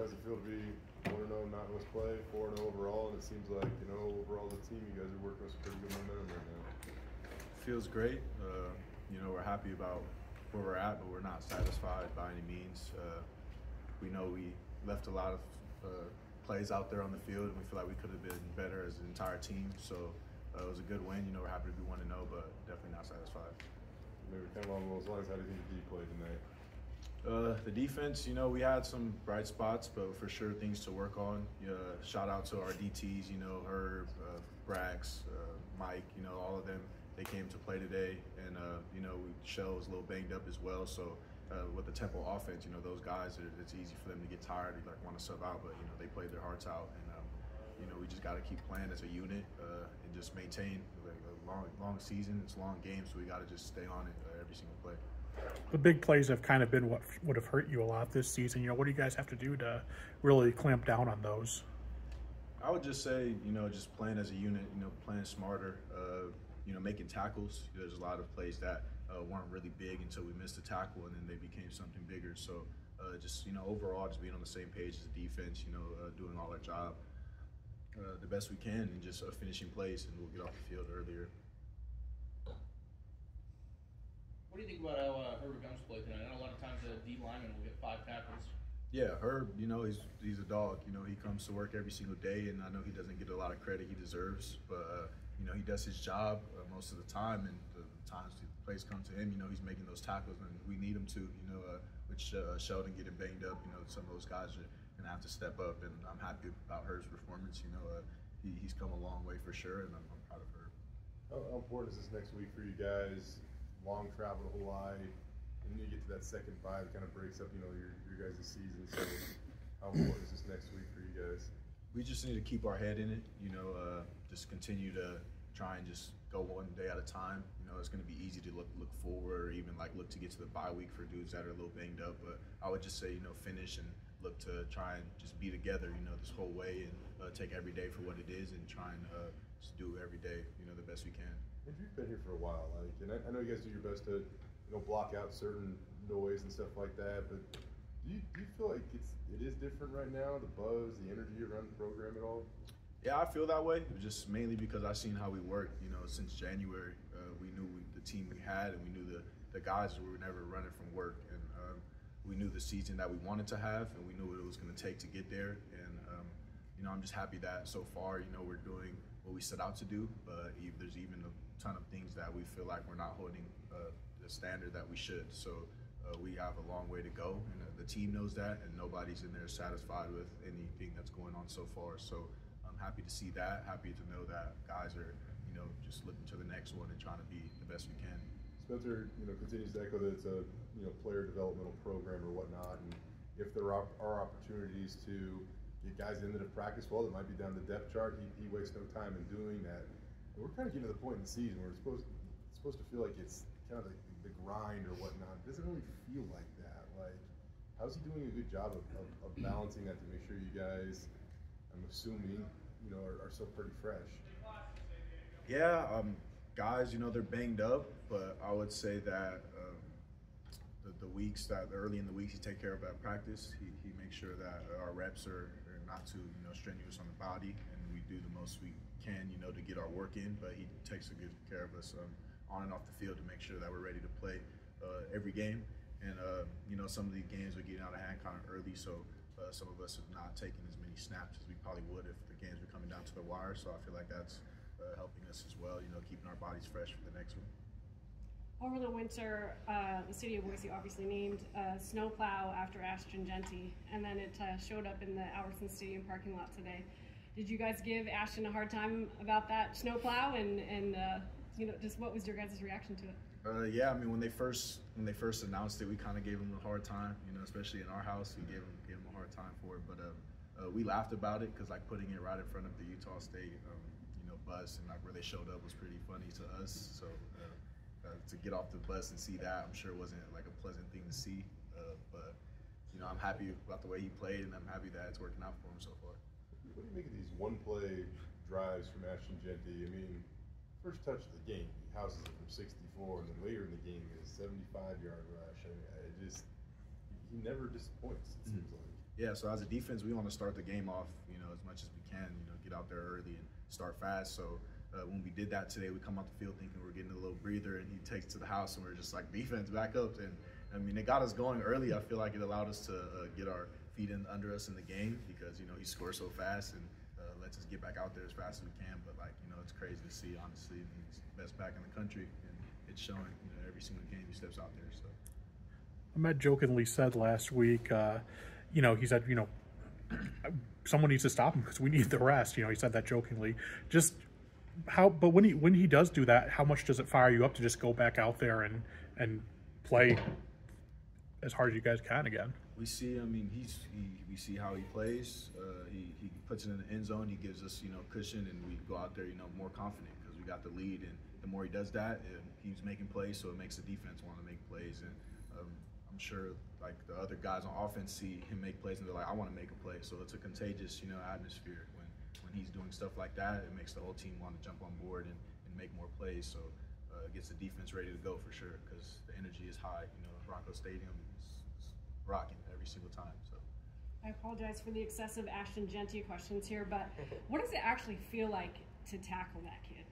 How's it feel to be 1-0 not most play, 4-0 overall, and it seems like overall the team you guys are working with some pretty good momentum right now. Feels great. We're happy about where we're at, but we're not satisfied by any means. We know we left a lot of plays out there on the field, and we feel like we could have been better as an entire team. So it was a good win. We're happy to be 1-0, but definitely not satisfied. Maybe kind of along those lines, how do you think the D played tonight? The defense, we had some bright spots, but for sure things to work on. Shout out to our DTs, Herb, Brax, Mike, all of them. They came to play today, and Shell was a little banged up as well. So with the Temple offense, those guys, it's easy for them to get tired, want to sub out, but they played their hearts out, and we just got to keep playing as a unit and just maintain a long season. It's a long game, so we got to just stay on it every single play. The big plays have kind of been what would have hurt you a lot this season. What do you guys have to do to really clamp down on those? I would just say, just playing as a unit, playing smarter, making tackles. There's a lot of plays that weren't really big until we missed a tackle, and then they became something bigger. So just, overall, just being on the same page as the defense, doing all our job the best we can, and just finishing plays, and we'll get off the field earlier. What do you think about how Herb Guns played tonight? I know a lot of times a D lineman will get 5 tackles. Yeah, Herb, he's a dog. He comes to work every single day, and I know he doesn't get a lot of credit he deserves, but he does his job most of the time, and the times the plays come to him, he's making those tackles, and we need him to. With Sheldon getting banged up, some of those guys are gonna have to step up, and I'm happy about Herb's performance. He's come a long way for sure, and I'm proud of Herb. How important is this next week for you guys? Long travel to Hawaii, and then you get to that second bye that kind of breaks up, your guys' season. So, how important is this next week for you guys? We just need to keep our head in it. Just continue to try and just go one day at a time. It's going to be easy to look forward, or even look to get to the bye week for dudes that are a little banged up. But I would just say, finish and look to try and just be together, this whole way, and take every day for what it is, and try and just do every day, the best we can. Andrew, you've been here for a while, and I know you guys do your best to, block out certain noise and stuff like that. But do you feel like it is different right now? The buzz, the energy around the program at all? Yeah, I feel that way. Just mainly because I've seen how we work. Since January, we knew the team we had, and we knew the guys who were never running from work, and we knew the season that we wanted to have, and we knew what it was going to take to get there. And I'm just happy that so far, we're doing what we set out to do, but there's even a ton of things that we feel like we're not holding the standard that we should. So we have a long way to go, and the team knows that, and nobody's in there satisfied with anything that's going on so far. So I'm happy to see that, happy to know that guys are, just looking to the next one and trying to be the best we can. Spencer, continues to echo that it's a, player developmental program or whatnot, and if there are opportunities to get guys into the practice well that might be down the depth chart, he wastes no time in doing that. And we're kind of getting to the point in the season where it's supposed to feel like it's kind of the grind or whatnot. It doesn't really feel like that. How's he doing a good job of balancing that to make sure you guys, I'm assuming, are still pretty fresh? Yeah, guys, they're banged up, but I would say that the weeks that early in the weeks he take care of at practice, he makes sure that our reps are not too strenuous on the body, and we do the most we can to get our work in. But he takes a good care of us on and off the field to make sure that we're ready to play every game. And some of these games are getting out of hand kind of early, so some of us have not taken as many snaps as we probably would if the games were coming down to the wire. So I feel like that's helping us as well, keeping our bodies fresh for the next one. Over the winter, the city of Boise obviously named a snowplow after Ashton Genty, and then it showed up in the Albertson Stadium parking lot today. Did you guys give Ashton a hard time about that snowplow, and just what was your guys' reaction to it? Yeah, I mean, when they first announced it, we kind of gave him a hard time, especially in our house. We gave him a hard time for it, but we laughed about it because putting it right in front of the Utah State bus and where they showed up was pretty funny to us. So to get off the bus and see that, I'm sure it wasn't a pleasant thing to see. But I'm happy about the way he played, and I'm happy that it's working out for him so far. What do you make of these one-play drives from Ashton Genty? I mean, first touch of the game, he houses it from 64, and then later in the game, his 75-yard rush. I mean, he never disappoints, it seems like. Yeah, so as a defense, we want to start the game off, as much as we can, get out there early and start fast. So when we did that today, we come off the field thinking we're getting a little breather, and he takes to the house, and we're just like, defense, back up. And I mean, it got us going early. I feel like it allowed us to get our feet under us in the game because, he scores so fast and lets us get back out there as fast as we can. But it's crazy to see, honestly. He's the best back in the country, and it's showing, every single game he steps out there. So Ahmed jokingly said last week, he said, someone needs to stop him because we need the rest. He said that jokingly. Just how, but when he does do that, how much does it fire you up to just go back out there and play as hard as you guys can again? We see, we see how he plays. He puts it in the end zone. He gives us, cushion, and we go out there, more confident because we got the lead. And the more he does that, he's making plays, so it makes the defense want to make plays. And I'm sure, the other guys on offense see him make plays, and they're like, I want to make a play. So it's a contagious, atmosphere. When he's doing stuff like that, it makes the whole team want to jump on board and make more plays. So it gets the defense ready to go for sure because the energy is high. Rocco Stadium is rocking every single time. So I apologize for the excessive Ashton Genty questions here, but what does it actually feel like to tackle that kid?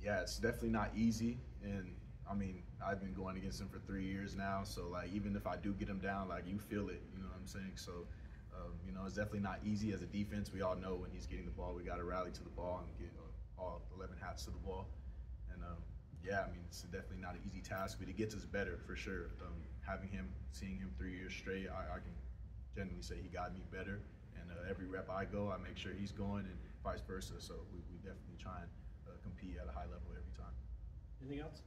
Yeah, it's definitely not easy, and I've been going against him for 3 years now, so even if I do get him down, you feel it, you know what I'm saying? So it's definitely not easy as a defense. We all know when he's getting the ball, we got to rally to the ball and get all 11 hats to the ball. And it's definitely not an easy task, but it gets us better for sure. Seeing him 3 years straight, I can genuinely say he got me better. And every rep I go, I make sure he's going, and vice versa. So we definitely try and compete at a high level every time. Anything else?